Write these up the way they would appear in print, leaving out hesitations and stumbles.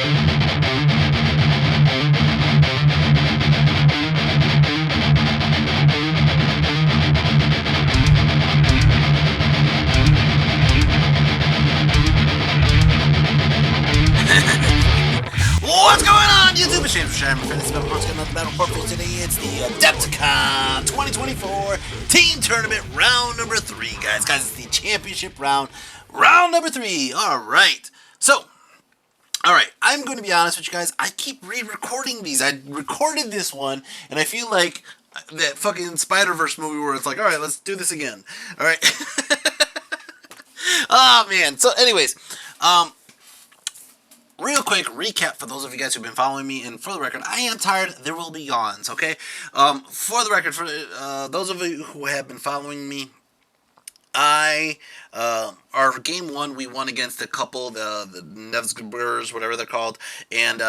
What's going on, YouTube? It's James Sherman. For this Battle getting another battle report for today. It's the Adepticon 2024 Team Tournament Round number 3, guys. Guys, it's the championship round. Round number 3. Alright. So, alright, I'm going to be honest with you guys. I keep re-recording these. I recorded this one, and I feel like that fucking Spider-Verse movie where it's like, alright, let's do this again. Alright. Oh, man. So, anyways, real quick recap for those of you guys who've been following me, and for the record, I am tired. There will be yawns, okay? For the record, for those of you who have been following me, our game 1, we won against a couple, the Nevsgers, whatever they're called, and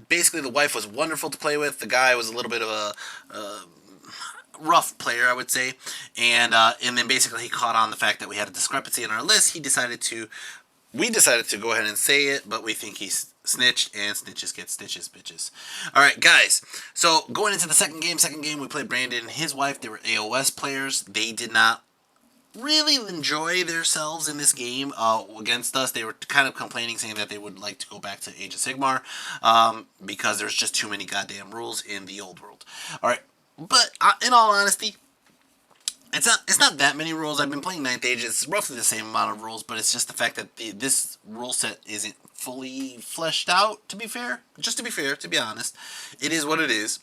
basically the wife was wonderful to play with. The guy was a little bit of a rough player, I would say, and then basically he caught on the fact that we had a discrepancy in our list. We decided to go ahead and say it, but we think he's snitched, and snitches get stitches, bitches. Alright, guys. So, going into the second game, we played Brandon and his wife. They were AOS players. They did not really enjoy themselves in this game against us. They were kind of complaining, saying that they would like to go back to Age of Sigmar because there's just too many goddamn rules in the old world. Alright, but in all honesty, it's not that many rules. I've been playing 9th Age. It's roughly the same amount of rules, but it's just the fact that this rule set isn't fully fleshed out, to be fair. Just to be fair, to be honest. It is what it is.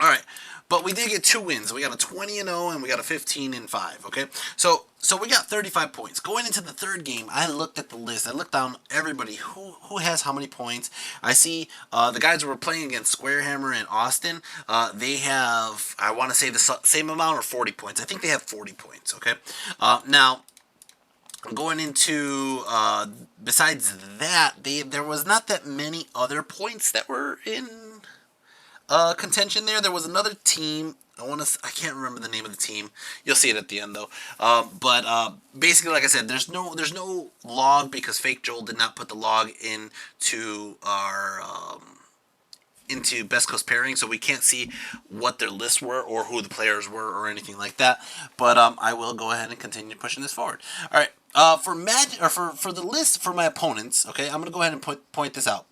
Alright, but we did get 2 wins. We got a 20-0 and we got a 15-5, okay? So we got 35 points. Going into the third game, I looked at the list. I looked down everybody who has how many points. I see the guys who were playing against Squarehammer and Austin, they have, I want to say the same amount or 40 points. I think they have 40 points, okay? Now, going into, besides that, there was not that many other points that were in contention there. There was another team. I can't remember the name of the team. You'll see it at the end though. But basically, like I said, there's no log because Fake Joel did not put the log into our into Best Coast Pairing, so we can't see what their lists were or who the players were or anything like that. But I will go ahead and continue pushing this forward. All right. For the list for my opponents, okay, I'm gonna go ahead and point this out.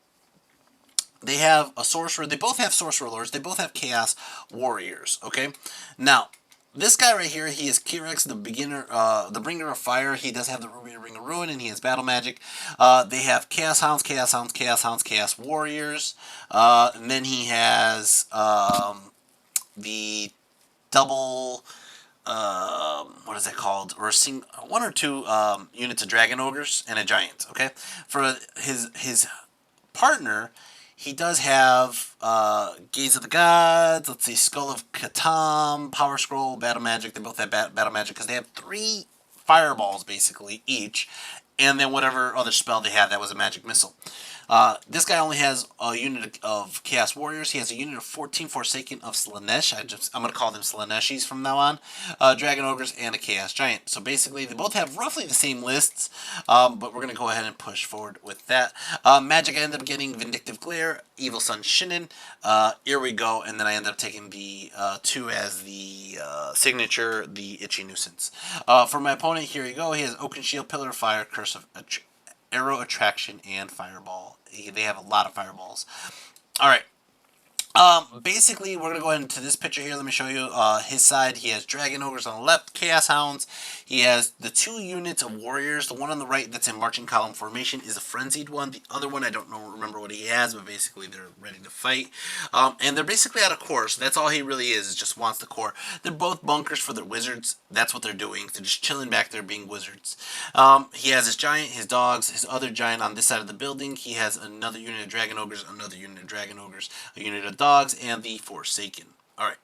They have a sorcerer. They both have sorcerer lords. They both have chaos warriors. Okay. Now, this guy right here, he is Kirex, the beginner, the bringer of fire. He does have the Ruby Ring of Ruin, and he has battle magic. They have chaos hounds, chaos hounds, chaos hounds, chaos warriors. And then he has the double. What is that called? Or one or two units of dragon ogres and a giant. Okay. For his partner, he does have Gaze of the Gods, let's see, Skull of Katam, Power Scroll, Battle Magic. They both have Battle Magic because they have 3 fireballs, basically, each. And then whatever other spell they had, that was a magic missile. This guy only has a unit of Chaos Warriors. He has a unit of 14 Forsaken of Slanesh. I'm going to call them Slaneshis from now on. Dragon Ogres and a Chaos Giant. So basically, they both have roughly the same lists, but we're going to go ahead and push forward with that. Magic, I ended up getting Vindictive Glare, Evil Sun Shinin. Here we go, and then I ended up taking the 2 as the signature, the Itchy Nuisance. For my opponent, here you go. He has Oaken Shield, Pillar of Fire, Curse of Arrow Attraction, and Fireball. They have a lot of fireballs. Alright. Basically, we're going to go into this picture here. Let me show you his side. He has Dragon Ogres on the left, Chaos Hounds. He has the 2 units of Warriors. The one on the right that's in Marching Column formation is a Frenzied one. The other one, I don't remember what he has, but basically they're ready to fight. And they're basically out of core, so that's all he really is just wants the core. They're both bunkers for their wizards. That's what they're doing. They're just chilling back there being wizards. He has his giant, his dogs, his other giant on this side of the building. He has another unit of Dragon Ogres, another unit of Dragon Ogres, a unit of dogs, and the Forsaken. Alright.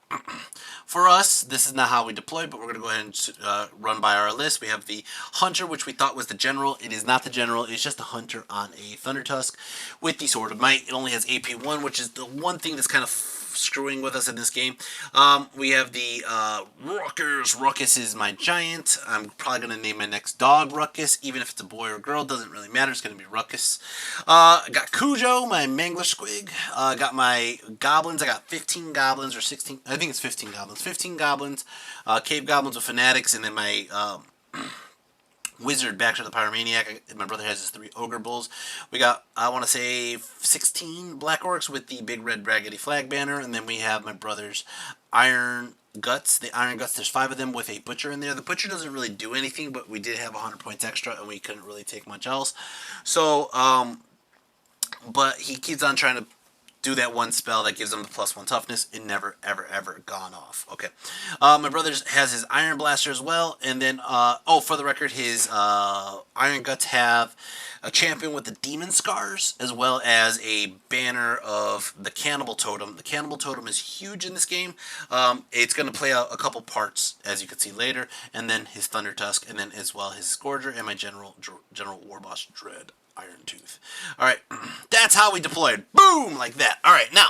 For us, this is not how we deploy, but we're going to go ahead and run by our list. We have the Hunter, which we thought was the General. It is not the General. It's just a Hunter on a Thunder Tusk with the Sword of Might. It only has AP 1, which is the one thing that's kind of screwing with us in this game. We have the Ruckus. Ruckus is my giant. I'm probably going to name my next dog Ruckus, even if it's a boy or a girl. Doesn't really matter. It's going to be Ruckus. I got Cujo, my mangler squig. I got my goblins. I got 15 goblins or 16. I think it's 15 goblins. 15 goblins. Cave goblins with fanatics, and then my wizard back to the pyromaniac. My brother has his 3 ogre bulls. We got, I want to say, 16 black orcs with the big red raggedy flag banner, and then we have my brother's iron guts. The iron guts, there's 5 of them with a butcher in there. The butcher doesn't really do anything, but we did have 100 points extra, and we couldn't really take much else. So, but he keeps on trying to do that one spell that gives him the +1 toughness. It never, ever, ever gone off. Okay. My brother has his Iron Blaster as well. And then, for the record, his Iron Guts have a champion with the Demon Scars, as well as a banner of the Cannibal Totem. The Cannibal Totem is huge in this game. It's going to play out a couple parts, as you can see later. And then his Thunder Tusk, and then as well his Scourger, and my General War Boss Dread. Iron Tooth. Alright, that's how we deployed. Boom! Like that. Alright, now,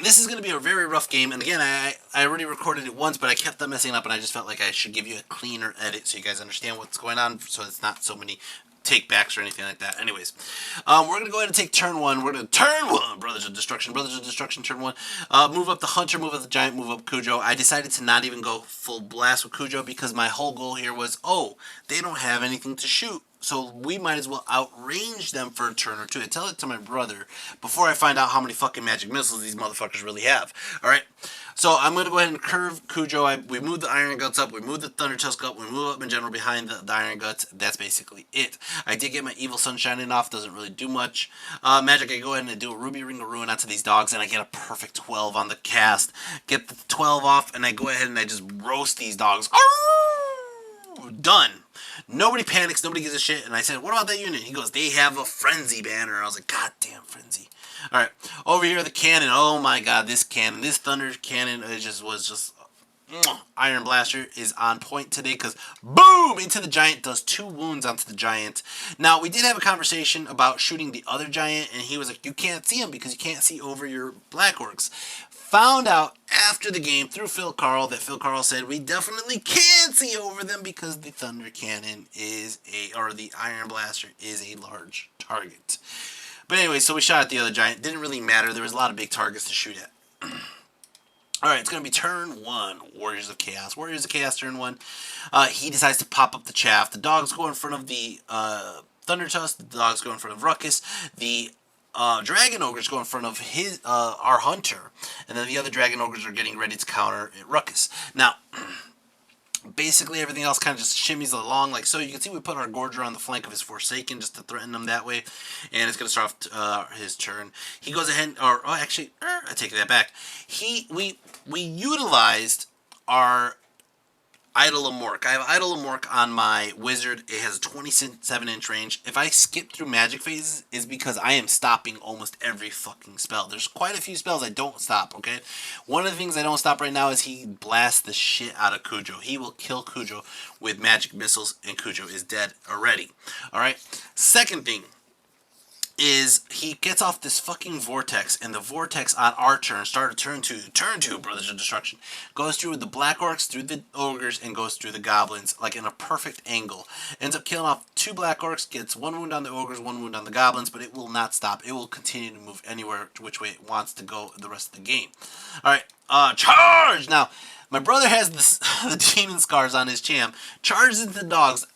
this is going to be a very rough game, and again, I already recorded it once, but I kept on messing up, and I just felt like I should give you a cleaner edit so you guys understand what's going on, so it's not so many take-backs or anything like that. Anyways, we're going to go ahead and take turn 1. We're going to turn 1, Brothers of Destruction, turn 1. Move up the Hunter, move up the Giant, move up Cujo. I decided to not even go full blast with Cujo because my whole goal here was, they don't have anything to shoot. So we might as well outrange them for a turn or two. I tell it to my brother before I find out how many fucking magic missiles these motherfuckers really have. Alright, so I'm going to go ahead and curve Cujo. We move the Iron Guts up. We move the Thunder Tusk up. We move up in general behind the Iron Guts. That's basically it. I did get my Evil Sunshine off. Doesn't really do much. Magic, I go ahead and do a Ruby Ring of Ruin onto these dogs, and I get a perfect 12 on the cast. Get the 12 off, and I go ahead and I just roast these dogs. Done. Nobody panics, nobody gives a shit, and I said, what about that unit? He goes, they have a Frenzy banner. I was like, god damn, Frenzy. Alright, over here, the cannon. Oh my god, this cannon, this Thunder cannon, was just Iron Blaster is on point today, because boom, into the Giant, does 2 wounds onto the Giant. Now, we did have a conversation about shooting the other Giant, and he was like, you can't see him because you can't see over your Black Orcs. Found out after the game through Phil Carl that Phil Carl said we definitely can see over them because the Thunder Cannon or the Iron Blaster is a large target. But anyway, so we shot at the other Giant. Didn't really matter. There was a lot of big targets to shoot at. Alright, it's going to be turn 1, Warriors of Chaos. Warriors of Chaos, turn 1. He decides to pop up the chaff. The dogs go in front of the Thunder Tusk. The dogs go in front of Ruckus. The Dragon Ogres go in front of our Hunter. And then the other Dragon Ogres are getting ready to counter Ruckus. Now, basically everything else kind of just shimmies along like so. You can see we put our Gorger on the flank of his Forsaken just to threaten him that way. And it's going to start off his turn. He goes ahead, I take that back. We utilized our Idol Amorc. I have Idol Amorc on my Wizard. It has a 27-inch range. If I skip through magic phases, it's because I am stopping almost every fucking spell. There's quite a few spells I don't stop, okay? One of the things I don't stop right now is he blasts the shit out of Cujo. He will kill Cujo with magic missiles, and Cujo is dead already. Alright? Second thing is he gets off this fucking vortex, and the vortex on our turn, start of turn 2, Brothers of Destruction, goes through the Black Orcs, through the Ogres, and goes through the Goblins, like in a perfect angle. Ends up killing off 2 Black Orcs, gets 1 wound on the Ogres, 1 wound on the Goblins, but it will not stop. It will continue to move anywhere to which way it wants to go the rest of the game. Alright, charge! Now, my brother has the Demon Scars on his champ, charges into the dogs.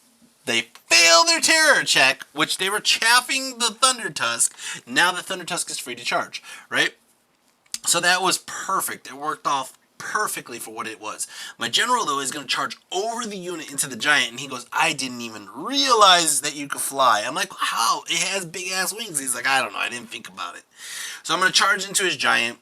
They fail their terror check, which they were chaffing the Thunder Tusk. Now the Thunder Tusk is free to charge, right? So that was perfect. It worked off perfectly for what it was. My general, though, is going to charge over the unit into the Giant, and he goes, I didn't even realize that you could fly. I'm like, how? It has big-ass wings. He's like, I don't know. I didn't think about it. So I'm going to charge into his Giant.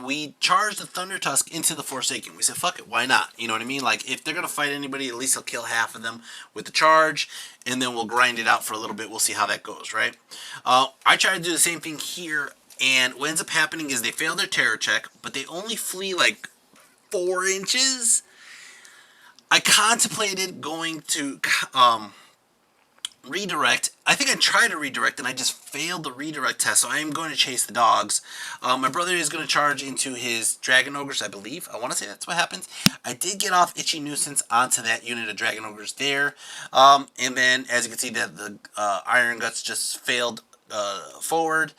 We charged the Thunder Tusk into the Forsaken. We said, fuck it, why not? You know what I mean? Like, if they're going to fight anybody, at least he'll kill half of them with the charge, and then we'll grind it out for a little bit. We'll see how that goes, right? I try to do the same thing here, and what ends up happening is they fail their terror check, but they only flee, like, 4 inches. I contemplated going to redirect. I think I tried to redirect and I just failed the redirect test, so I am going to chase the dogs. My brother is going to charge into his Dragon Ogres, I believe. I want to say that's what happens. I did get off Itchy Nuisance onto that unit of Dragon Ogres there. And then, as you can see, the Iron Guts just failed forward.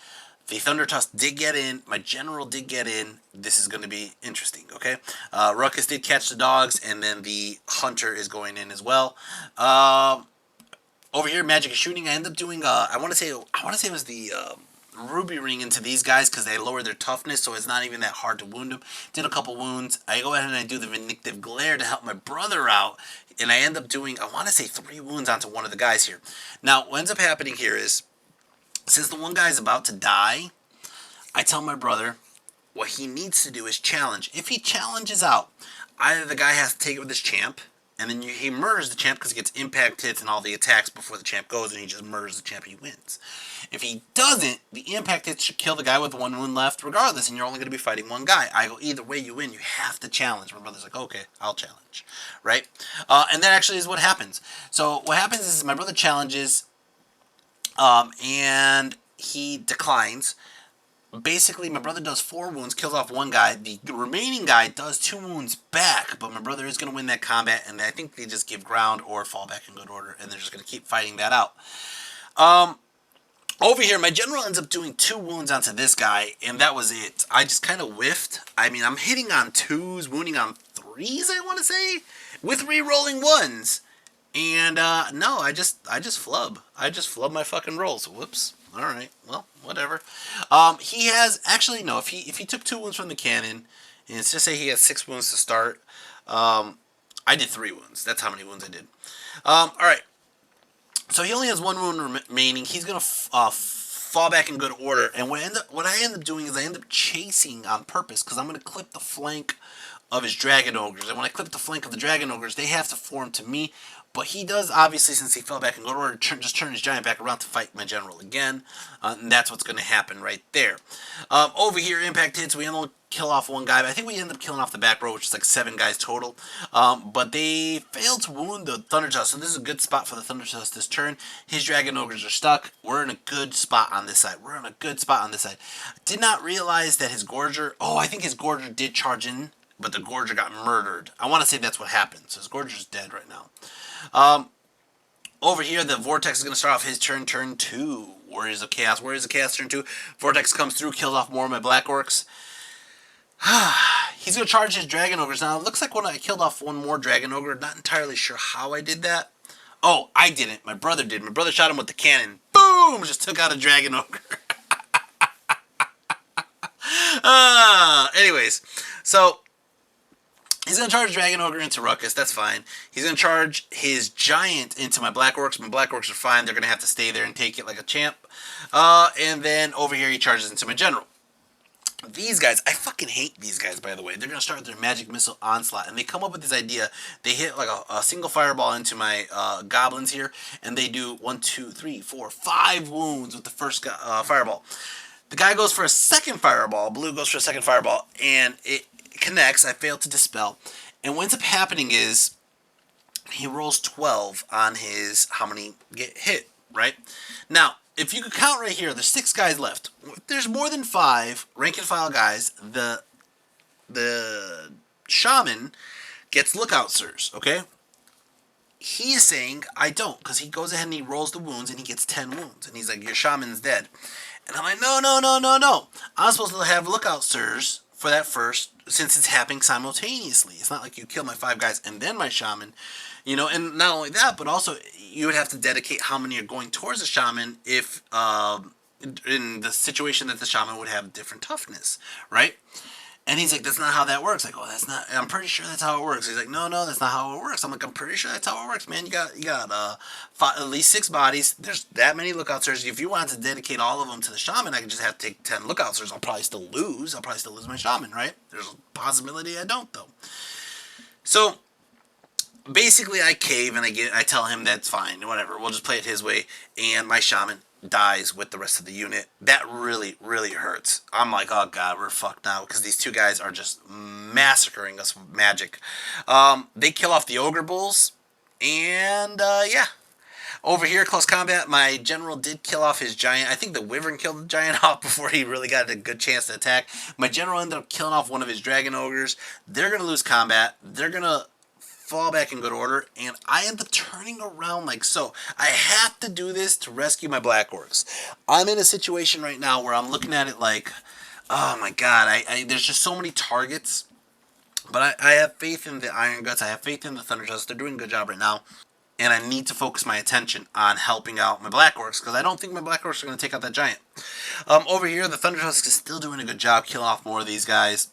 The Thunder Tusk did get in. My general did get in. This is going to be interesting, okay? Ruckus did catch the dogs, and then the Hunter is going in as well. Over here, Magic is Shooting. I end up doing. I want to say it was the Ruby Ring into these guys because they lower their toughness, so it's not even that hard to wound them. Did a couple wounds. I go ahead and I do the Vindictive Glare to help my brother out, and I end up doing. I want to say 3 wounds onto one of the guys here. Now, what ends up happening here is, since the one guy is about to die, I tell my brother what he needs to do is challenge. If he challenges out, either the guy has to take it with his champ, and then he murders the champ because he gets impact hits and all the attacks before the champ goes, and he just murders the champ and he wins. If he doesn't, the impact hits should kill the guy with 1 wound left regardless, and you're only going to be fighting one guy. I go, either way you win, you have to challenge. My brother's like, okay, I'll challenge. Right? And that actually is what happens. So what happens is my brother challenges, and he declines. Basically, my brother does 4 wounds, kills off one guy. The remaining guy does 2 wounds back, but my brother is going to win that combat, and I think they just give ground or fall back in good order, and they're just going to keep fighting that out. Over here, my general ends up doing 2 wounds onto this guy, and that was it. I just kind of whiffed. I mean, I'm hitting on 2s, wounding on 3s, I want to say, with re-rolling 1s. And, no, I just flub. I just flub my fucking rolls. Whoops. All right. Well, whatever. He has, actually, no, if he took 2 wounds from the cannon, and let's just say he has 6 wounds to start, I did 3 wounds. That's how many wounds I did. All right. So he only has 1 wound remaining. He's going to fall back in good order. And what I end up doing is I end up chasing on purpose because I'm going to clip the flank of his Dragon Ogres. And when I clip the flank of the Dragon Ogres, they have to form to me. But he does, obviously, since he fell back in good order, just turn his giant back around to fight my general again. And that's what's going to happen right there. Over here, impact hits. We only kill off one guy. But I think we end up killing off the back row, which is like 7 guys total. But they failed to wound the Thunder Tusk. So this is a good spot for the Thunder Tusk this turn. His Dragon Ogres are stuck. We're in a good spot on this side. Did not realize that his Gorger... Oh, I think his Gorger did charge in, but the Gorger got murdered. I want to say that's what happened. So his Gorger's dead right now. Over here, the Vortex is going to start off his turn 2. Warriors of Chaos, turn 2. Vortex comes through, kills off more of my Black Orcs. He's going to charge his Dragon Ogres. Now, it looks like when I killed off one more Dragon Ogre, not entirely sure how I did that. Oh, I didn't. My brother did. My brother shot him with the cannon. Boom! Just took out a Dragon Ogre. Anyways, so... he's going to charge Dragon Ogre into Ruckus. That's fine. He's going to charge his Giant into my Black Orcs. My Black Orcs are fine. They're going to have to stay there and take it like a champ. And then over here, he charges into my General. These guys, I fucking hate these guys, by the way. They're going to start their Magic Missile Onslaught. And they come up with this idea. They hit like a single fireball into my Goblins here. And they do 1, 2, 3, 4, 5 wounds with the first fireball. The guy goes for a second fireball. Blue goes for a second fireball. And it connects. I failed to dispel. And what ends up happening is he rolls 12 on his how many get hit, right? Now, if you could count right here, there's 6 guys left. If there's more than 5 rank and file guys, the Shaman gets Lookout Sirs, okay? He is saying, I don't, because he goes ahead and he rolls the wounds and he gets 10 wounds. And he's like, your Shaman's dead. And I'm like, no. I'm supposed to have Lookout Sirs for that first, since it's happening simultaneously. It's not like you kill my 5 guys and then my Shaman. You know, and not only that, but also you would have to dedicate how many are going towards the Shaman if, in the situation that the Shaman would have different toughness, right? And he's like, that's not how that works. Like, oh, that's not, I'm pretty sure that's how it works. He's like, no, that's not how it works. I'm like, I'm pretty sure that's how it works, man. You got at least 6 bodies. There's that many Lookout Sirs. If you wanted to dedicate all of them to the Shaman, I could just have to take 10 Lookout Sirs. I'll probably still lose my Shaman, right? There's a possibility I don't, though. So, basically, I cave and I tell him that's fine, whatever. We'll just play it his way. And my Shaman dies with the rest of the unit. That really, really hurts. I'm like, oh god, we're fucked now because these 2 guys are just massacring us with magic. They kill off the Ogre Bulls, and yeah. Over here, close combat, my general did kill off his giant. I think the wyvern killed the giant off before he really got a good chance to attack. My general ended up killing off one of his dragon ogres. They're going to lose combat. They're going to fall back in good order, and I end up turning around like so. I have to do this to rescue my black orcs. I'm in a situation right now where I'm looking at it like, oh my god, there's just so many targets. But I have faith in the Iron Guts. I have faith in the Thunder Tusk. They're doing a good job right now. And I need to focus my attention on helping out my Black Orcs, because I don't think my Black Orcs are going to take out that giant. Over here, the Thunder Tusk is still doing a good job killing off more of these guys.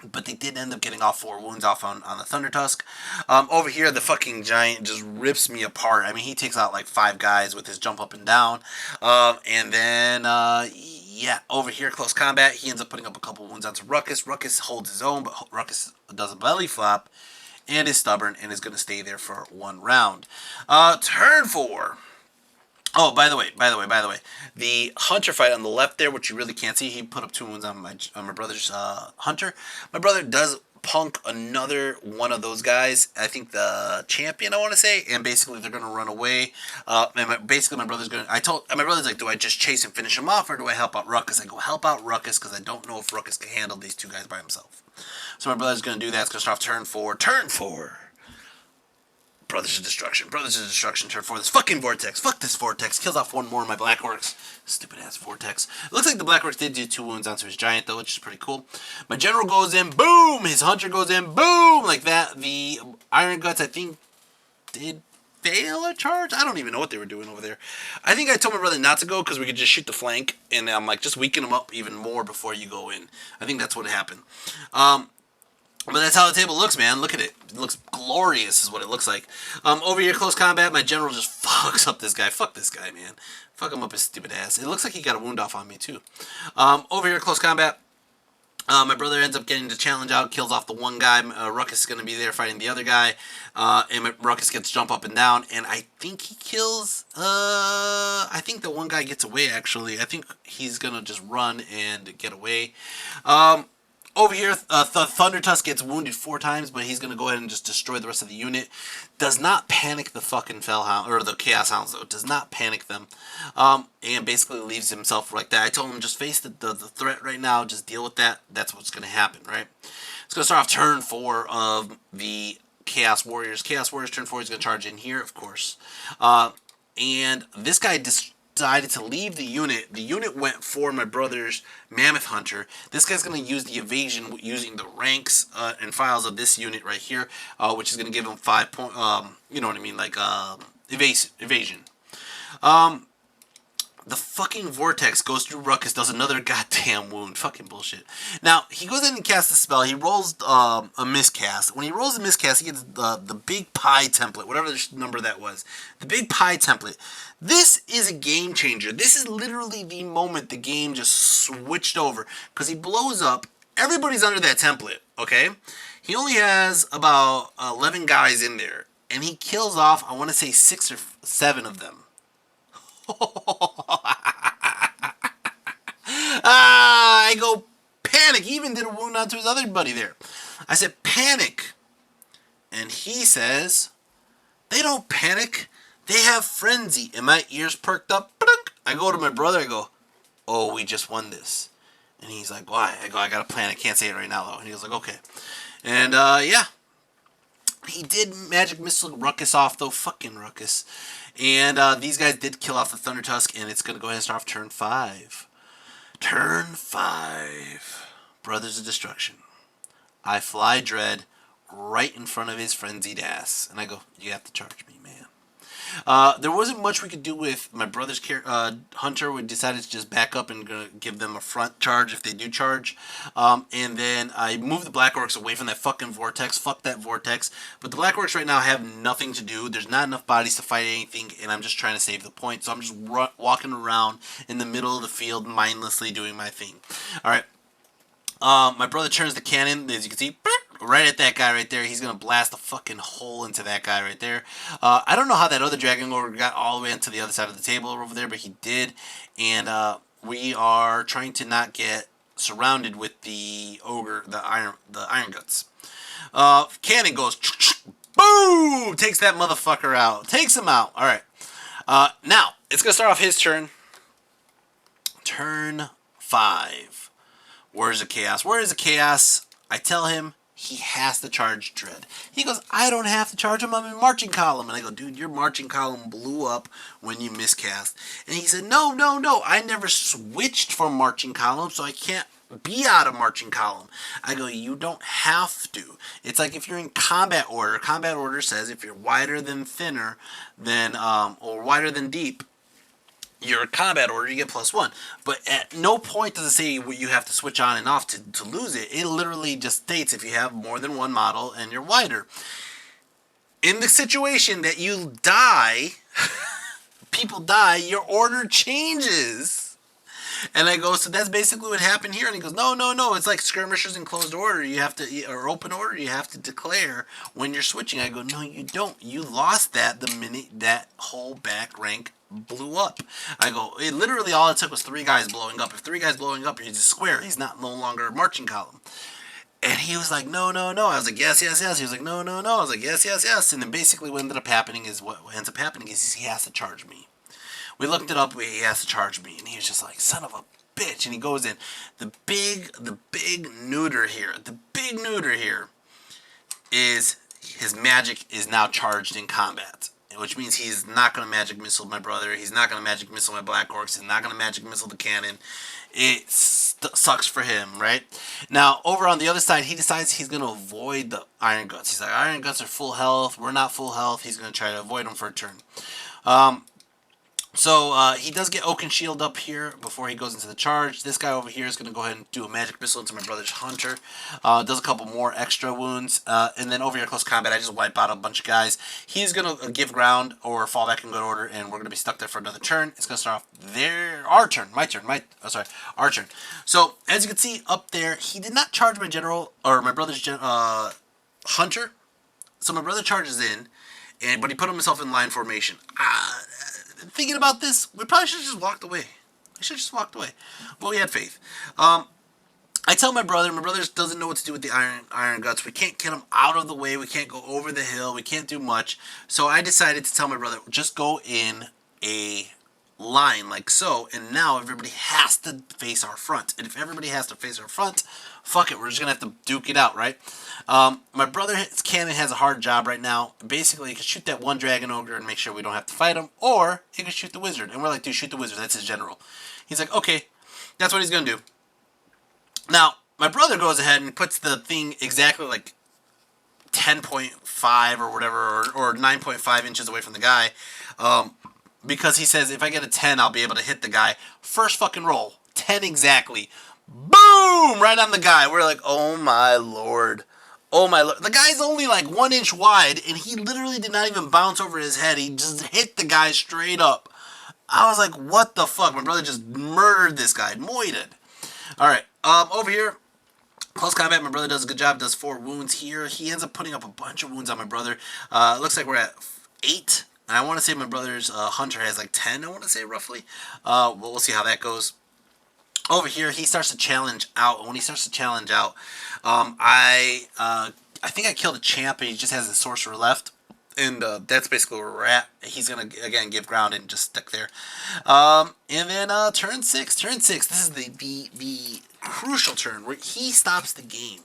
But they did end up getting off 4 wounds off on the Thunder Tusk. Over here, the fucking giant just rips me apart. I mean, he takes out like 5 guys with his jump up and down. And then, yeah, over here, close combat, he ends up putting up a couple wounds onto Ruckus. Ruckus holds his own, but Ruckus does a belly flop and is stubborn and is going to stay there for 1 round. Turn 4. Oh, by the way, the hunter fight on the left there, which you really can't see, he put up 2 wounds on my brother's hunter. My brother does punk another one of those guys. I think the champion, I want to say, and basically they're gonna run away. Basically, my brother's gonna. My brother's like, do I just chase and finish him off, or do I help out Ruckus? I go help out Ruckus because I don't know if Ruckus can handle these 2 guys by himself. So my brother's gonna do that. It's gonna start off turn 4. Turn 4. Brothers of Destruction. Brothers of Destruction, turn 4. This fucking Vortex. Fuck this Vortex. Kills off 1 more of my Black Orcs. Stupid ass Vortex. It looks like the Black Orcs did do 2 wounds onto his giant, though, which is pretty cool. My general goes in. Boom! His hunter goes in. Boom! Like that. The Iron Guts, I think, did fail a charge? I don't even know what they were doing over there. I think I told my brother not to go because we could just shoot the flank. And I'm like, just weaken them up even more before you go in. I think that's what happened. But that's how the table looks, man. Look at it. It looks glorious is what it looks like. Over here, close combat, my general just fucks up this guy. Fuck this guy, man. Fuck him up his stupid ass. It looks like he got a wound off on me, too. Over here, close combat, my brother ends up getting the challenge out, kills off the 1 guy. Ruckus is going to be there fighting the other guy. And Ruckus gets jump up and down. And I think he kills... I think the 1 guy gets away, actually. I think he's going to just run and get away. Over here, the Thunder Tusk gets wounded 4 times, but he's going to go ahead and just destroy the rest of the unit. Does not panic the fucking Fellhound, or the Chaos Hounds, though. Does not panic them. And basically leaves himself like that. I told him, just face the threat right now. Just deal with that. That's what's going to happen, right? It's going to start off turn 4 of the Chaos Warriors. Chaos Warriors, turn 4, he's going to charge in here, of course. And this guy decided to leave the unit. The unit went for my brother's Mammoth Hunter. This guy's going to use the evasion using the ranks and files of this unit right here, which is going to give him 5 point. You know what I mean, like evasion. The fucking Vortex goes through Ruckus, does another goddamn wound. Fucking bullshit. Now, he goes in and casts a spell. He rolls a miscast. When he rolls a miscast, he gets the big pie template, whatever the number that was. The big pie template. This is a game changer. This is literally the moment the game just switched over. Because he blows up. Everybody's under that template, okay? He only has about 11 guys in there. And he kills off, I want to say 6 or 7 of them. I go, panic. He even did a wound onto his other buddy there. I said, panic. And he says, they don't panic. They have frenzy. And my ears perked up. I go to my brother. I go, oh, we just won this. And he's like, why? I go, I got a plan. I can't say it right now, though. And he was like, okay. And, yeah. He did magic missile Ruckus off, though. Fucking Ruckus. And these guys did kill off the Thunder Tusk, and it's going to go ahead and start off turn 5. Turn 5. Brothers of Destruction. I fly Dread right in front of his frenzied ass. And I go, you have to charge me, man. There wasn't much we could do with my brother's hunter. We decided to just back up and give them a front charge if they do charge. And then I moved the Black Orcs away from that fucking Vortex. Fuck that Vortex. But the Black Orcs right now have nothing to do. There's not enough bodies to fight anything, and I'm just trying to save the point. So I'm just walking around in the middle of the field mindlessly doing my thing. Alright. My brother turns the cannon, as you can see, right at that guy right there. He's going to blast a fucking hole into that guy right there. I don't know how that other Dragon Ogre got all the way into the other side of the table over there, but he did. And we are trying to not get surrounded with the Ogre, the Iron Guts. Cannon goes, boom! Takes that motherfucker out. Takes him out. Alright. Now, it's going to start off his turn. Turn 5. Where's the chaos? Where is the chaos? I tell him he has to charge Dread. He goes, I don't have to charge him. I'm in marching column. And I go, dude, your marching column blew up when you miscast. And he said, no. I never switched from marching column, so I can't be out of marching column. I go, you don't have to. It's like if you're in combat order. Combat order says if you're wider than thinner, then or wider than deep, your combat order, you get +1. But at no point does it say you have to switch on and off to lose it. It literally just states if you have more than one model and you're wider. In the situation that you die, people die, your order changes. And I go, so that's basically what happened here. And he goes, no. It's like skirmishers in closed order. You have to, or open order, you have to declare when you're switching. I go, no, you don't. You lost that the minute that whole back rank blew up. I go, it literally all it took was 3 guys blowing up. If 3 guys blowing up, he's a square. He's not no longer a marching column. And he was like, no. I was like, yes. He was like, no. I was like, yes. And then basically what ends up happening is he has to charge me. We looked it up. He has to charge me, and he was just like, "Son of a bitch!" And he goes in. The big neuter here. The big neuter here is his magic is now charged in combat, which means he's not going to magic missile my brother. He's not going to magic missile my Black Orcs. He's not going to magic missile the cannon. It sucks for him, right? Now, over on the other side, he decides he's going to avoid the Iron Guts. He's like, Iron Guts are full health. We're not full health. He's going to try to avoid them for a turn. So he does get Oaken Shield up here before he goes into the charge. This guy over here is going to go ahead and do a magic missile into my brother's Hunter. Does a couple more extra wounds. And then over here, close combat, I just wipe out a bunch of guys. He's going to give ground or fall back in good order, and we're going to be stuck there for another turn. It's going to start off there. Our turn. Our turn. So, as you can see up there, he did not charge my general, or my brother's Hunter. So my brother charges in, but he put himself in line formation. Thinking about this, we probably should have just walked away. But we had faith. I tell my brother doesn't know what to do with the iron guts. We can't get him out of the way. We can't go over the hill. We can't do much. So I decided to tell my brother, just go in a line like so, and now everybody has to face our front. And if everybody has to face our front, fuck it, we're just gonna have to duke it out, right? My brother's cannon has a hard job right now. Basically, he can shoot that one dragon ogre and make sure we don't have to fight him, or he can shoot the wizard. And we're like, dude, shoot the wizard. That's his general. He's like, okay, that's what he's gonna do. Now, my brother goes ahead and puts the thing exactly like 10.5 or whatever, or 9.5 inches away from the guy. Because he says, if I get a 10, I'll be able to hit the guy. First fucking roll. 10 exactly. Boom! Right on the guy. We're like, oh my lord. Oh my lord. The guy's only like 1 inch wide, and he literally did not even bounce over his head. He just hit the guy straight up. I was like, what the fuck? My brother just murdered this guy. Moited. Alright. Over here. Close combat, my brother does a good job. Does 4 wounds here. He ends up putting up a bunch of wounds on my brother. Looks like we're at 8. I want to say my brother's Hunter has like 10, I want to say roughly. We'll see how that goes. Over here, he starts to challenge out. When he starts to challenge out, I think I killed a champ, and he just has a sorcerer left. And that's basically where we're at. He's going to, again, give ground and just stick there. And then turn 6. This is the crucial turn where he stops the game.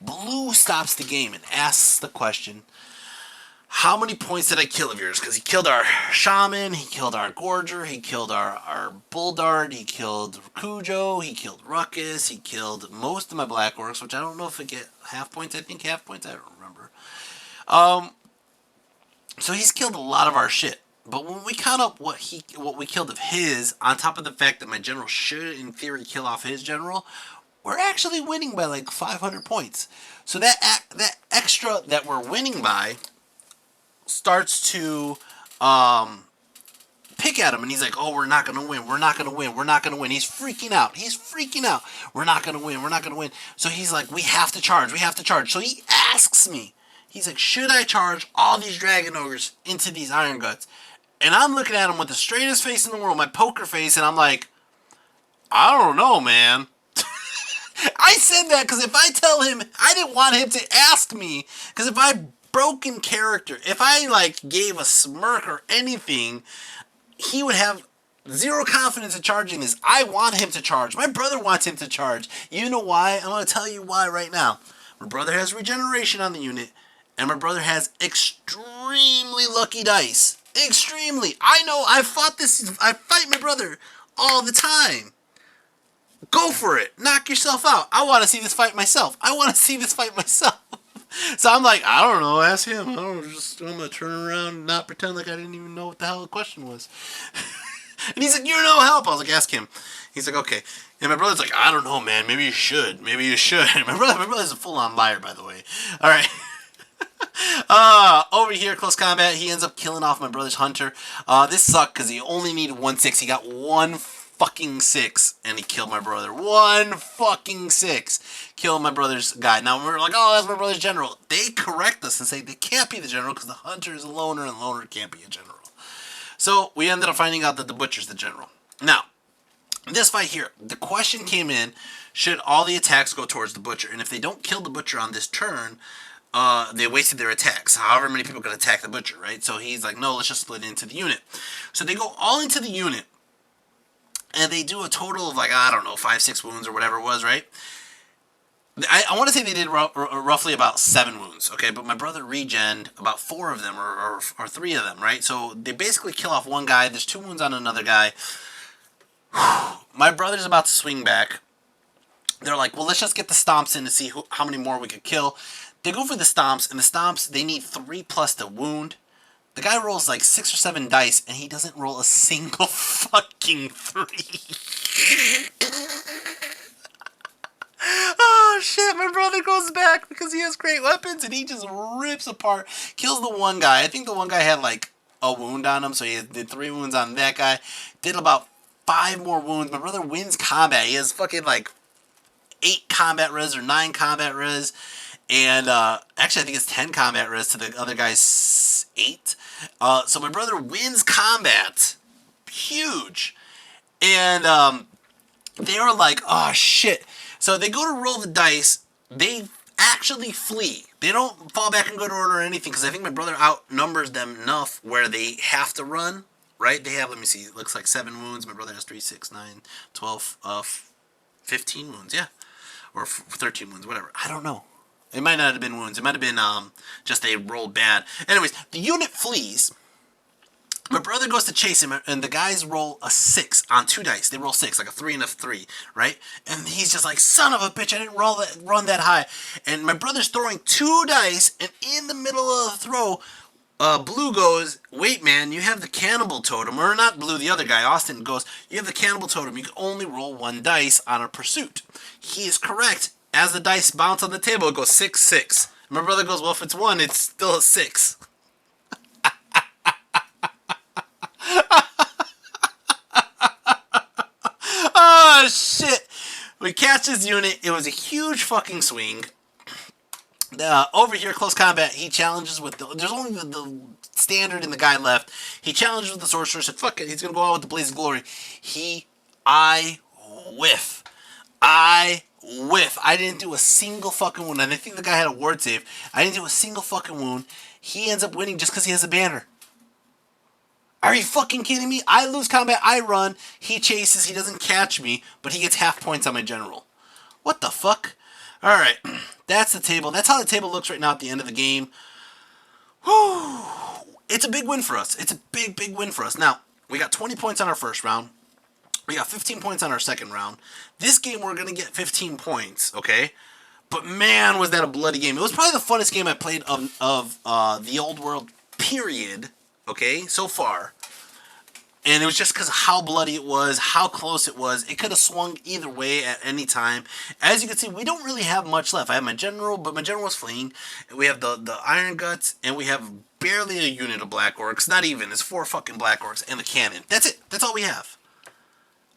Blue stops the game and asks the question, how many points did I kill of yours? Because he killed our Shaman, he killed our Gorger, he killed our Bulldart, he killed Cujo, he killed Ruckus, he killed most of my Black Orcs, which I don't know if it get half points. I think half points, I don't remember. So he's killed a lot of our shit. But when we count up what we killed of his, on top of the fact that my general should, in theory, kill off his general, we're actually winning by like 500 points. So that extra that we're winning by starts to pick at him, and he's like, oh, we're not going to win. He's freaking out. We're not going to win. So he's like, we have to charge. So he asks me, he's like, should I charge all these dragon ogres into these iron guts? And I'm looking at him with the straightest face in the world, my poker face, and I'm like, I don't know, man. I said that because if I tell him, I didn't want him to ask me, because if I broken character, if I like gave a smirk or anything, he would have zero confidence in charging this. I want him to charge. My brother wants him to charge. You know why? I'm going to tell you why right now. My brother has regeneration on the unit, and my brother has extremely lucky dice. Extremely. I know. I fight my brother all the time. Go for it. Knock yourself out. I want to see this fight myself. So I'm like, I don't know. Ask him. I'm going to turn around and not pretend like I didn't even know what the hell the question was. And he's like, you're no help. I was like, ask him. He's like, okay. And my brother's like, I don't know, man. Maybe you should. My brother's a full-on liar, by the way. All right. Over here, close combat, he ends up killing off my brother's hunter. This sucked because he only needed 1/6. He got 1 fucking 6, and he killed my brother. 1 fucking 6. Killed my brother's guy. Now we're like, oh, that's my brother's general. They correct us and say they can't be the general because the hunter is a loner, and the loner can't be a general. So we ended up finding out that the butcher's the general. Now, this fight here, the question came in, should all the attacks go towards the butcher? And if they don't kill the butcher on this turn, they wasted their attacks. However many people could attack the butcher, right? So he's like, no, let's just split into the unit. So they go all into the unit, and they do a total of like, I don't know, 5-6 wounds or whatever it was, right? I want to say they did roughly about 7 wounds, okay? But my brother regened about 4 of them or 3 of them, right? So they basically kill off one guy. There's 2 wounds on another guy. My brother's about to swing back. They're like, well, let's just get the stomps in to see how many more we could kill. They go for the stomps, and the stomps, they need 3 plus the wound. The guy rolls like 6 or 7 dice, and he doesn't roll a single fucking 3. Oh shit, my brother goes back because he has great weapons, and he just rips apart, kills the one guy. I think the one guy had like a wound on him, so he did 3 wounds on that guy. Did about 5 more wounds. My brother wins combat. He has fucking like 8 combat res or 9 combat res. And actually I think it's 10 combat res to the other guy's 8. So my brother wins combat. Huge. And they were like, oh shit. So they go to roll the dice. They actually flee. They don't fall back in good order or anything, because I think my brother outnumbers them enough where they have to run, right? They have, let me see, it looks like 7 wounds. My brother has 3, 6, 9, 12, 15 wounds, yeah. Or 13 wounds, whatever. I don't know. It might not have been wounds. It might have been just they rolled bad. Anyways, the unit flees. My brother goes to chase him, and the guys roll a 6 on 2 dice. They roll 6, like a 3 and a 3, right? And he's just like, son of a bitch, I didn't run that high. And my brother's throwing 2 dice, and in the middle of the throw, Blue goes, wait, man, you have the cannibal totem. Or not Blue, the other guy, Austin, goes, you have the cannibal totem. You can only roll 1 dice on a pursuit. He is correct. As the dice bounce on the table, it goes 6, 6. My brother goes, well, if it's 1, it's still a 6. Oh, shit. We catch his unit. It was a huge fucking swing. Over here, close combat, he challenges with there's only the standard and the guy left. He challenges with the sorcerer, said, fuck it, he's going to go out with the blaze of glory. I whiff. I didn't do a single fucking wound. And I think the guy had a ward save. I didn't do a single fucking wound. He ends up winning just because he has a banner. Are you fucking kidding me? I lose combat, I run, he chases, he doesn't catch me, but he gets half points on my general. What the fuck? Alright, that's the table. That's how the table looks right now at the end of the game. Whew. It's a big win for us. It's a big, big win for us. Now, we got 20 points on our first round. We got 15 points on our second round. This game, we're going to get 15 points, okay? But man, was that a bloody game. It was probably the funnest game I played of the old world, period, okay, so far. And it was just because of how bloody it was, how close it was. It could have swung either way at any time. As you can see, we don't really have much left. I have my general, but my general was fleeing. We have the Iron Guts, and we have barely a unit of Black Orcs. Not even. It's 4 fucking Black Orcs and the cannon. That's it. That's all we have.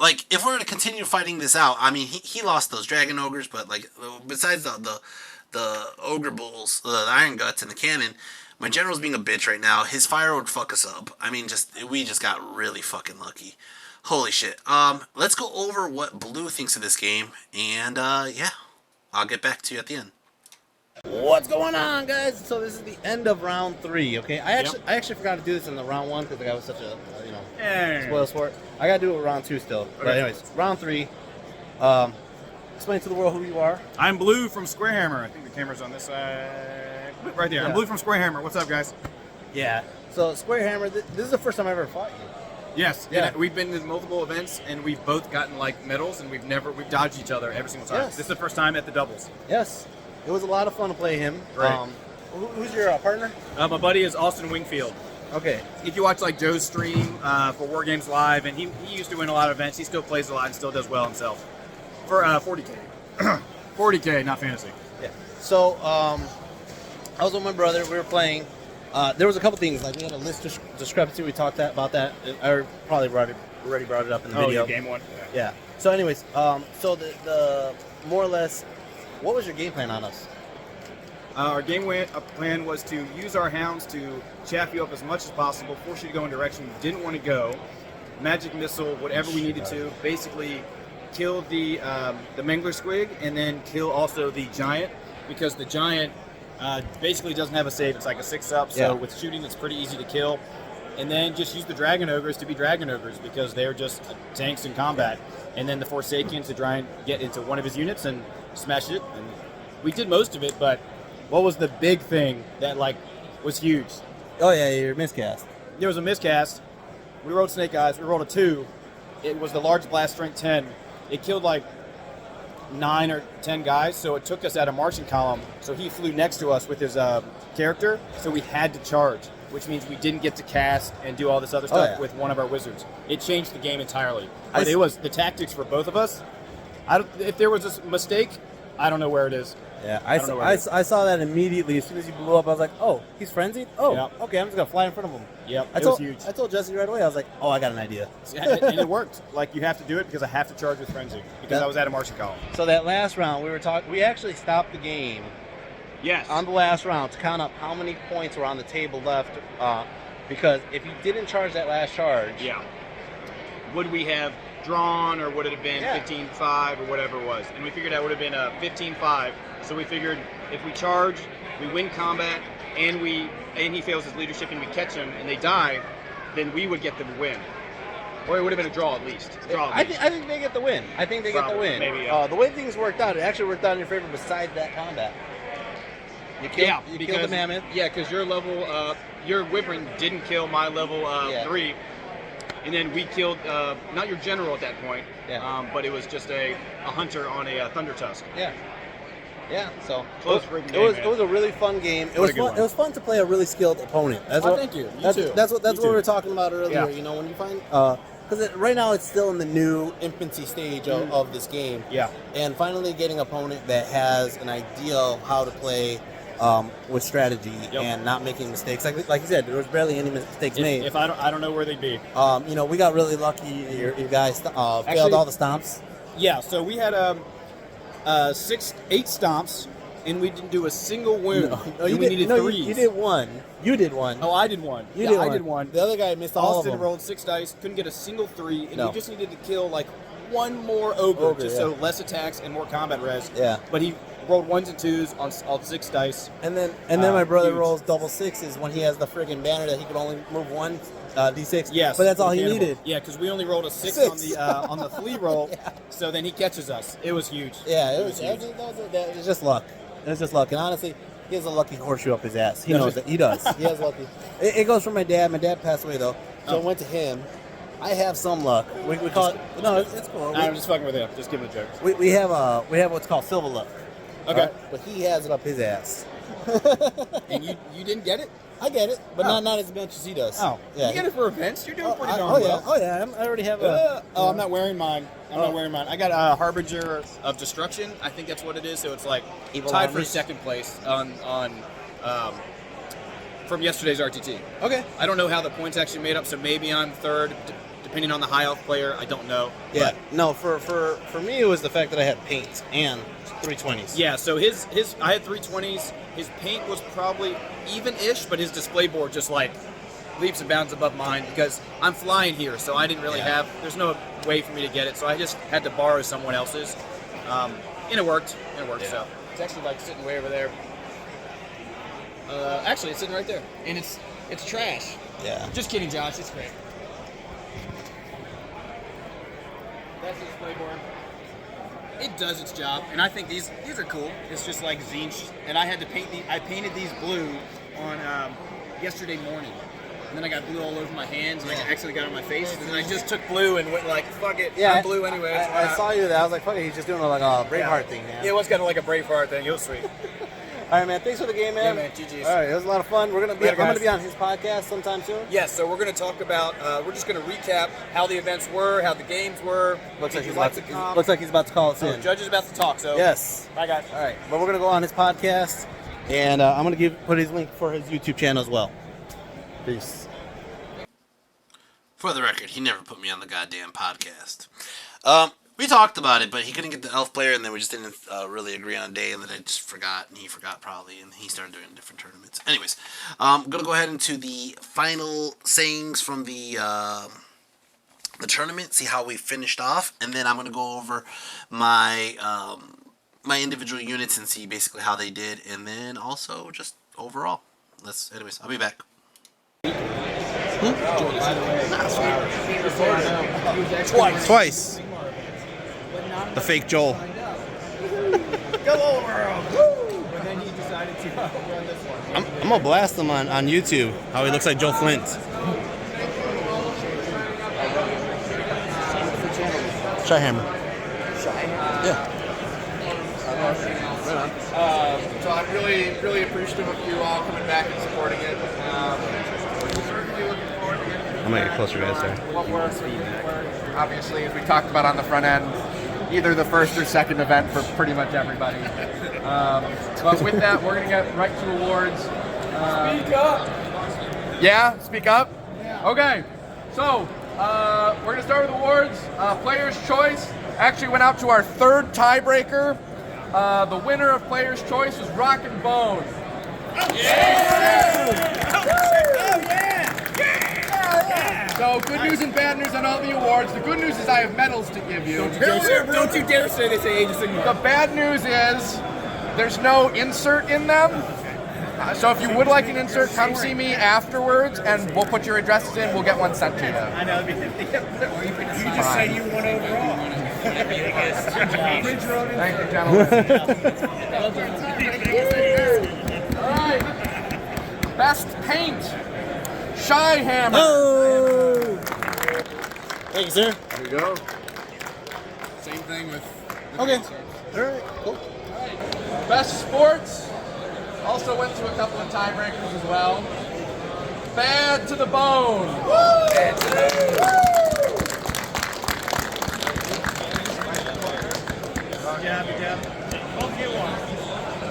Like, if we were to continue fighting this out, I mean, he lost those Dragon Ogres, but, like, besides the Ogre Bulls, the Iron Guts, and the cannon, my general's being a bitch right now. His fire would fuck us up. I mean, we just got really fucking lucky. Holy shit. Let's go over what Blue thinks of this game, and, yeah, I'll get back to you at the end. What's going on, guys? So this is the end of round 3, okay? I actually forgot to do this in the round 1 because the guy was such a, Spoil sport. I gotta do it with round 2 still. Okay. But anyways, round 3. Explain to the world who you are. I'm Blue from Squarehammer. I think the camera's on this side. Right there. Yeah. I'm Blue from Squarehammer. What's up, guys? Yeah. So Squarehammer, this is the first time I ever fought you. Yes. Yeah. And we've been to multiple events, and we've both gotten like medals, and we've dodged each other every single time. Yes. This is the first time at the doubles. Yes. It was a lot of fun to play him. Great. Who's your partner? My buddy is Austin Wingfield. Okay. If you watch like Joe's stream for War Games Live, and he used to win a lot of events, he still plays a lot and still does well himself. For 40K. 40K, not fantasy. Yeah. So, I was with my brother. We were playing. There was a couple things. Like, we had a list discrepancy. We talked about that. I probably already brought it up in the video. Oh, game one? Yeah. So, anyways, so the more or less, what was your game plan on us? Our game plan was to use our hounds to chaff you up as much as possible, force you to go in a direction you didn't want to go, magic missile, whatever we needed to, basically kill the Mangler Squig, and then kill also the Giant, because the Giant basically doesn't have a save. It's like a 6-up, so with shooting it's pretty easy to kill. And then just use the Dragon Ogres to be Dragon Ogres, because they're just tanks in combat. And then the Forsakens to try and get into one of his units and smash it. And we did most of it, but what was the big thing that like was huge? Oh, yeah, your miscast. There was a miscast. We rolled Snake Eyes. We rolled a 2. It was the large blast strength 10. It killed like 9 or 10 guys, so it took us out of marching column. So he flew next to us with his character, so we had to charge, which means we didn't get to cast and do all this other stuff with one of our wizards. It changed the game entirely. But it was the tactics for both of us. If there was a mistake, I don't know where it is. Yeah, I saw that immediately. As soon as he blew up, I was like, oh, he's frenzied? Oh, okay, I'm just going to fly in front of him. Yep, it was huge. I told Jesse right away, I was like, oh, I got an idea. And it worked. Like, you have to do it because I have to charge with Frenzy, because I was at a marching column. So that last round, we actually stopped the game. Yes. On the last round to count up how many points were on the table left, because if you didn't charge that last charge... Yeah. Would we have drawn, or would it have been 15-5 or whatever it was? And we figured out it would have been a 15-5. So we figured if we charge, we win combat, and he fails his leadership, and we catch him, and they die, then we would get the win. Or it would have been a draw at least. I think they get the win. I think they get the win. Maybe, the way things worked out, it actually worked out in your favor besides that combat. You killed the mammoth. Yeah, because your level, your Wyvern didn't kill my level 3. And then we killed, not your general at that point, but it was just a hunter on a Thunder Tusk. Yeah. Yeah, so close it was a really fun game. It was fun. It was fun to play a really skilled opponent. Thank you. You too. That's what we were talking about earlier. You know, when you find because right now it's still in the new infancy stage of this game. Yeah. And finally getting an opponent that has an idea of how to play with strategy and not making mistakes. Like you said, there was barely any mistakes made. If I don't know where they'd be. You know, we got really lucky. You guys failed all the stomps. Yeah. So we had 8 stomps, and we didn't do a single wound. No, we needed 3. You did one. You did one. Oh, I did one. I did one. The other guy missed all of them. Austin rolled 6 dice, couldn't get a single 3, and we just needed to kill like one more ogre so less attacks and more combat res. Yeah. But he rolled 1s and 2s on 6 dice. And then my brother rolls double 6s when he has the friggin' banner that he could only move 1 d6. Yes, but that's all he needed. Yeah, because we only rolled a 6 on the flea roll. So then he catches us. It was huge. Yeah, it was huge. It was just luck. It was just luck. And honestly, he has a lucky horseshoe up his ass. He knows that. He does. He has lucky. It goes from my dad. My dad passed away though, so it went to him. I have some luck. We call it. No, it's cool. I'm just fucking with him. Just give him a joke. We have what's called silver luck. Okay. Right? But he has it up his ass. And you didn't get it? I get it, but not as much as he does. Oh, yeah. You get it for events. You're doing pretty darn well. Oh yeah, I already have a. I'm not wearing mine. Not wearing mine. I got a Harbinger of Destruction. I think that's what it is. So it's like Evil tied armors. for second place on from yesterday's RTT. Okay. I don't know how the points actually made up, so maybe I'm third, depending on the high elf player. I don't know. Yeah. No, for me it was the fact that I had paint and 320s. Yeah. So his I had 320s. His paint was probably even-ish, but his display board just like leaps and bounds above mine because I'm flying here, so I didn't really have. There's no way for me to get it, so I just had to borrow someone else's, and it worked. Yeah. So it's actually like sitting way over there. Actually, it's sitting right there, and it's trash. Yeah. Just kidding, Josh. It's great. That's the display board. It does its job, and I think these are cool. It's just like Zinch, and I had to paint I painted these blue on yesterday morning. And then I got blue all over my hands, and I accidentally got on my face. And then I just took blue and went like, fuck it, I'm blue anyway. I saw you there. I was like, fuck it, he's just doing like a Braveheart thing, man. Yeah, it was kind of like a Braveheart thing. It was sweet. All right, man. Thanks for the game, man. Yeah, man. GG's. All right, it was a lot of fun. I'm gonna be on his podcast sometime soon. Yes, so we're going to talk about. We're just going to recap how the events were, how the games were. Looks like he's about to call us in. Judge is about to talk. So yes. Bye, guys. All right, but we're gonna go on his podcast, and I'm gonna put his link for his YouTube channel as well. Peace. For the record, he never put me on the goddamn podcast. We talked about it, but he couldn't get the elf player, and then we just didn't really agree on a day, and then I just forgot, and he forgot probably, and he started doing different tournaments. Anyways, I'm going to go ahead into the final sayings from the tournament, see how we finished off, and then I'm going to go over my my individual units and see basically how they did, and then also just overall. Anyways, I'll be back. Twice. The fake Joel. Hello, world. But then he decided to run this one. I'm gonna blast him on YouTube. How he looks like Joe Flint. Shyhammer. Yeah. So I'm really appreciative of you all coming back and supporting it. We're certainly looking forward to getting I'm gonna get closer, guys. Sorry. what works. Obviously, as we talked about on the front end, either the first or second event for pretty much everybody. But with that, we're gonna get right to awards. Speak up. Yeah, speak up. Yeah. Okay. So we're gonna start with awards. Player's choice actually went out to our third tiebreaker. The winner of Player's Choice was Rockin' Bone. So good news and bad news on all the awards. The good news is I have medals to give you. Don't you dare say they say age of signature. The bad news is there's no insert in them. So if you would like an insert, come see me afterwards, and we'll put your addresses in. We'll get one sent to you. I know. You just say you won overall. Thank you, gentlemen. All right. Best paint. Shyhammer. Oh! Thank you, sir. There you go. Same thing with. Okay. All right. Cool. Best sports. Also went to a couple of tiebreakers as well. Bad to the bone.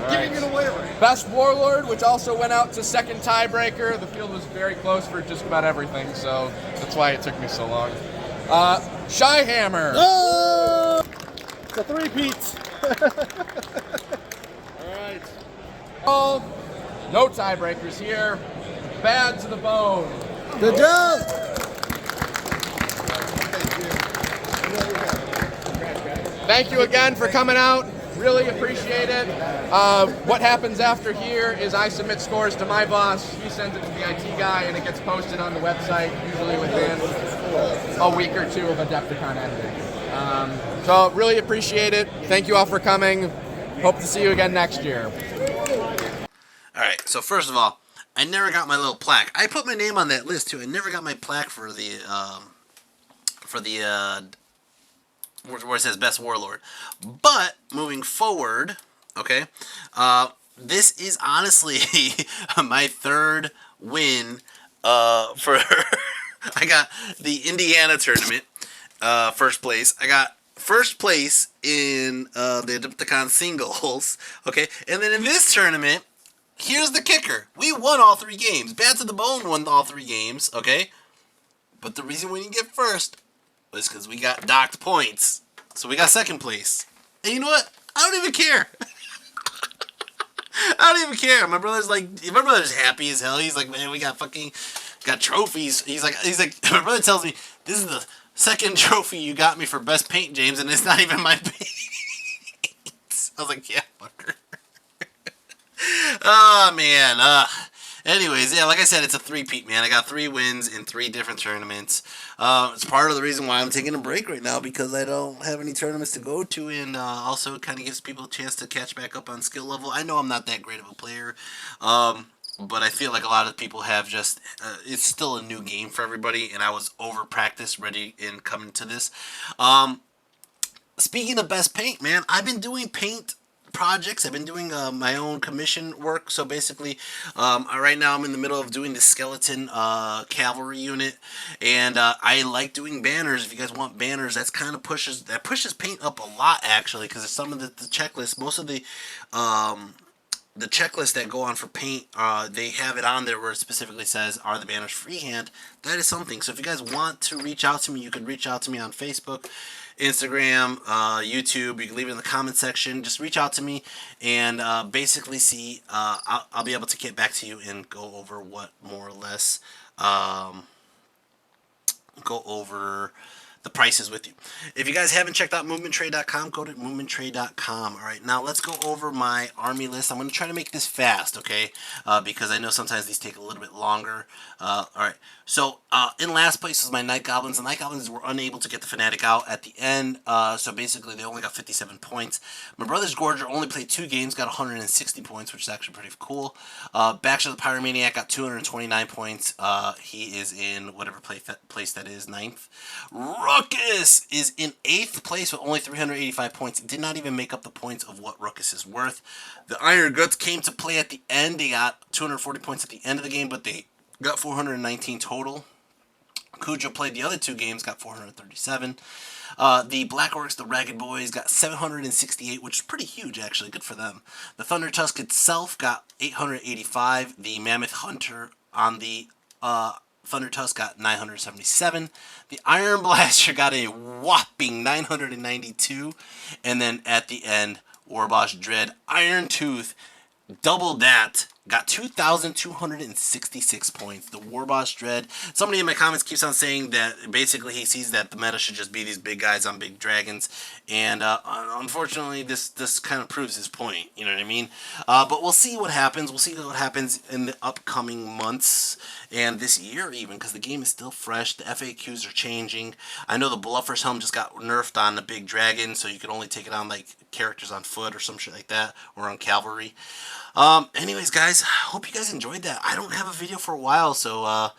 Giving it away right. Best warlord, which also went out to second tiebreaker. The field was very close for just about everything, so that's why it took me so long. Shyhammer. Oh! It's a three-peat. Alright. Oh, no tiebreakers here. Bad to the bone. Good job. Thank you again for coming out. Really appreciate it. What happens after here is I submit scores to my boss. He sends it to the IT guy, and it gets posted on the website usually within a week or two of Adepticon ending. So really appreciate it. Thank you all for coming. Hope to see you again next year. All right, so first of all, I never got my little plaque. I put my name on that list too. I never got my plaque for the where it says best warlord. But moving forward, okay, this is honestly my third win for. I got the Indiana tournament, first place. I got first place in the Adepticon singles, okay, and then in this tournament. Here's the kicker. We won all three games. Bad to the Bone won all three games, okay? But the reason we didn't get first was because we got docked points. So we got second place. And you know what? I don't even care. I don't even care. My brother's happy as hell. He's like, man, we got trophies. He's like, my brother tells me, this is the second trophy you got me for best paint, James, and it's not even my paint. I was like, yeah, fucker. Oh, man. Anyways, yeah, like I said, it's a three-peat, man. I got 3 wins in 3 different tournaments. It's part of the reason why I'm taking a break right now, because I don't have any tournaments to go to, and also it kind of gives people a chance to catch back up on skill level. I know I'm not that great of a player, but I feel like a lot of people have just. It's still a new game for everybody, and I was over practiced, ready in coming to this. Speaking of best paint, man, I've been doing paint projects. I've been doing my own commission work. So basically, right now I'm in the middle of doing the skeleton cavalry unit, and I like doing banners. If you guys want banners, that's kind of pushes paint up a lot, actually, because some of the checklists, most of the checklists that go on for paint, they have it on there where it specifically says, are the banners freehand? That is something. So if you guys want to reach out to me, you could reach out to me on Facebook, Instagram, YouTube. You can leave it in the comment section. Just reach out to me, and basically see, I'll be able to get back to you and go over what more or less, go over the prices with you. If you guys haven't checked out movementtrade.com, go to movementtrade.com. All right, now let's go over my army list. I'm going to try to make this fast, okay? Because I know sometimes these take a little bit longer. All right, so in last place was my Night Goblins. The Night Goblins were unable to get the Fanatic out at the end, so basically they only got 57 points. My brother's Gorger only played 2 games, got 160 points, which is actually pretty cool. Baxter the Pyromaniac got 229 points. He is in whatever place that is, 9th. Ruckus is in 8th place with only 385 points. It did not even make up the points of what Ruckus is worth. The Iron Guts came to play at the end. They got 240 points at the end of the game, but they got 419 total. Cujo played the other 2 games, got 437. The Black Orcs, the Ragged Boys, got 768, which is pretty huge, actually. Good for them. The Thunder Tusk itself got 885. The Mammoth Hunter on the Thunder Tusk got 977. The Iron Blaster got a whopping 992. And then at the end, Warboss Dread Iron Tooth doubled that, got 2,266 points. The Warboss Dread. Somebody in my comments keeps on saying that basically he sees that the meta should just be these big guys on big dragons, and unfortunately this kind of proves his point. You know what I mean? But we'll see what happens. We'll see what happens in the upcoming months and this year even, because the game is still fresh. The FAQs are changing. I know the Bluffer's Helm just got nerfed on the big dragon, so you could only take it on like characters on foot or some shit like that, or on cavalry. Anyways, guys, hope you guys enjoyed that. I don't have a video for a while, so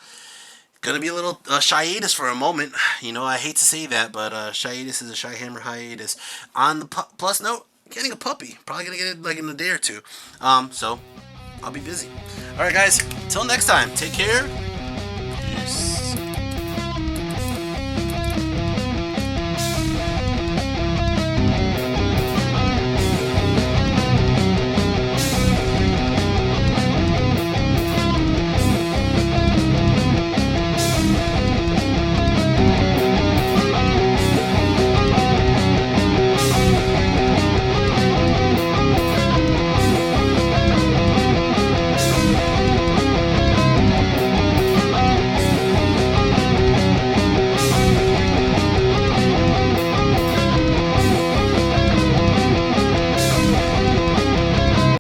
gonna be a little hiatus for a moment. You know, I hate to say that, but hiatus is a Shyhammer hiatus. On the plus note, getting a puppy. Probably gonna get it like in a day or two. So I'll be busy. All right, guys. Till next time. Take care.